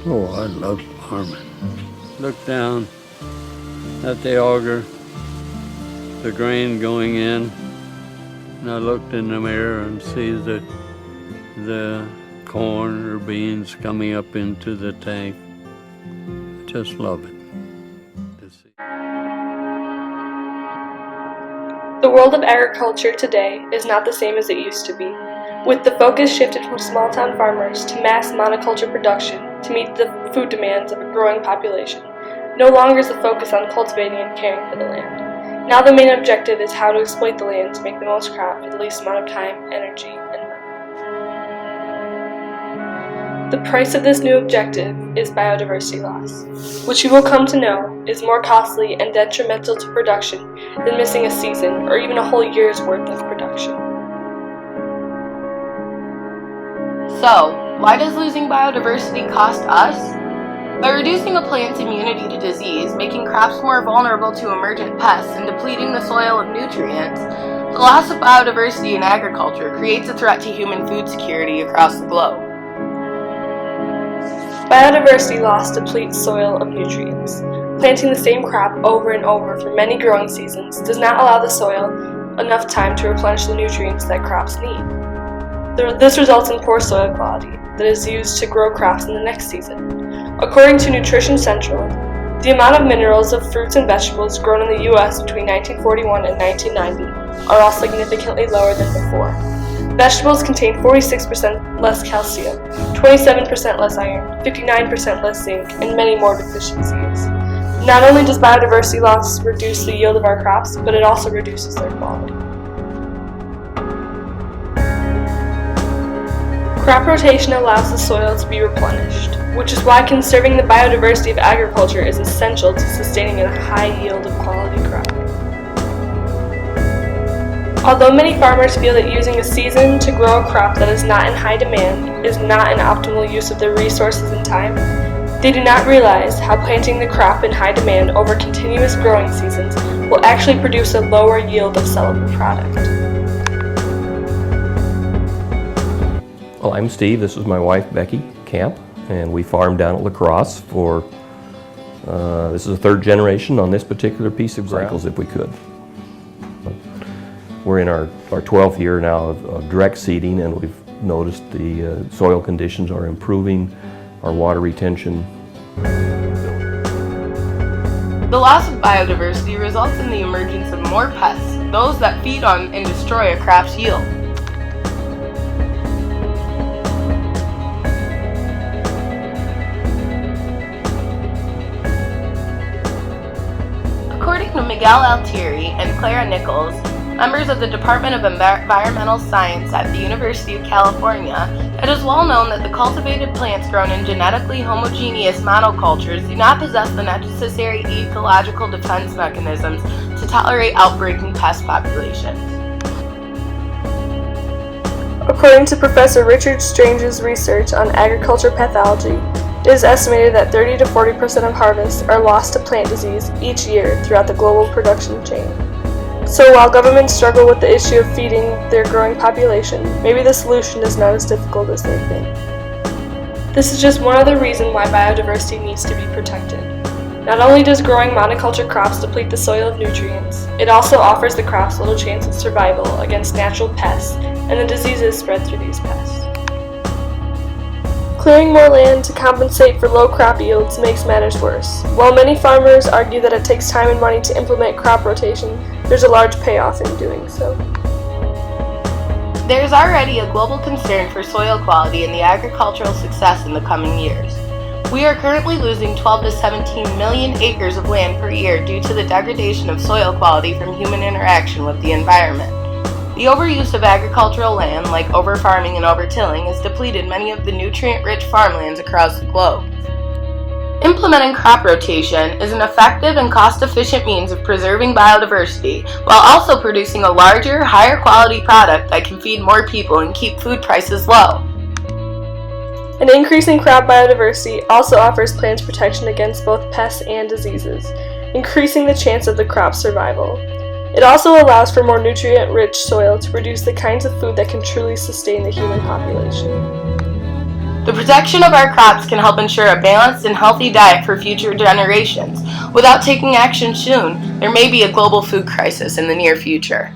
Oh, I love farming. Look down at the auger, the grain going in, and I looked in the mirror and see the corn or beans coming up into the tank. I just love it. The world of agriculture today is not the same as it used to be, with the focus shifted from small-town farmers to mass monoculture production to meet the food demands of a growing population. No longer is the focus on cultivating and caring for the land. Now the main objective is how to exploit the land to make the most crop for the least amount of time, energy, and money. The price of this new objective is biodiversity loss, which you will come to know is more costly and detrimental to production than missing a season or even a whole year's worth of production. So, why does losing biodiversity cost us? By reducing a plant's immunity to disease, making crops more vulnerable to emergent pests, and depleting the soil of nutrients, the loss of biodiversity in agriculture creates a threat to human food security across the globe. Biodiversity loss depletes soil of nutrients. Planting the same crop over and over for many growing seasons does not allow the soil enough time to replenish the nutrients that crops need. This results in poor soil quality that is used to grow crops in the next season. According to Nutrition Central, the amount of minerals of fruits and vegetables grown in the U.S. between 1941 and 1990 are all significantly lower than before. Vegetables contain 46% less calcium, 27% less iron, 59% less zinc, and many more deficiencies. Not only does biodiversity loss reduce the yield of our crops, but it also reduces their quality. Crop rotation allows the soil to be replenished, which is why conserving the biodiversity of agriculture is essential to sustaining a high yield of quality crop. Although many farmers feel that using a season to grow a crop that is not in high demand is not an optimal use of their resources and time, they do not realize how planting the crop in high demand over continuous growing seasons will actually produce a lower yield of sellable product. Well, I'm Steve. This is my wife, Becky Camp, and we farm down at La Crosse for, this is the third generation on this particular piece of ground. Cycles if we could. We're in our 12th year now of direct seeding, and we've noticed the soil conditions are improving, our water retention. The loss of biodiversity results in the emergence of more pests, those that feed on and destroy a crop's yield. According to Miguel Altieri and Clara Nichols, members of the Department of Environmental Science at the University of California, it is well known that the cultivated plants grown in genetically homogeneous monocultures do not possess the necessary ecological defense mechanisms to tolerate outbreaking pest populations. According to Professor Richard Strange's research on agriculture pathology, it is estimated that 30 to 40% of harvests are lost to plant disease each year throughout the global production chain. So while governments struggle with the issue of feeding their growing population, maybe the solution is not as difficult as they think. This is just one other reason why biodiversity needs to be protected. Not only does growing monoculture crops deplete the soil of nutrients, it also offers the crops little chance of survival against natural pests and the diseases spread through these pests. Clearing more land to compensate for low crop yields makes matters worse. While many farmers argue that it takes time and money to implement crop rotation, there's a large payoff in doing so. There is already a global concern for soil quality and the agricultural success in the coming years. We are currently losing 12 to 17 million acres of land per year due to the degradation of soil quality from human interaction with the environment. The overuse of agricultural land, like overfarming and overtilling, has depleted many of the nutrient-rich farmlands across the globe. Implementing crop rotation is an effective and cost-efficient means of preserving biodiversity while also producing a larger, higher-quality product that can feed more people and keep food prices low. An increasing crop biodiversity also offers plants protection against both pests and diseases, increasing the chance of the crop's survival. It also allows for more nutrient-rich soil to produce the kinds of food that can truly sustain the human population. The protection of our crops can help ensure a balanced and healthy diet for future generations. Without taking action soon, there may be a global food crisis in the near future.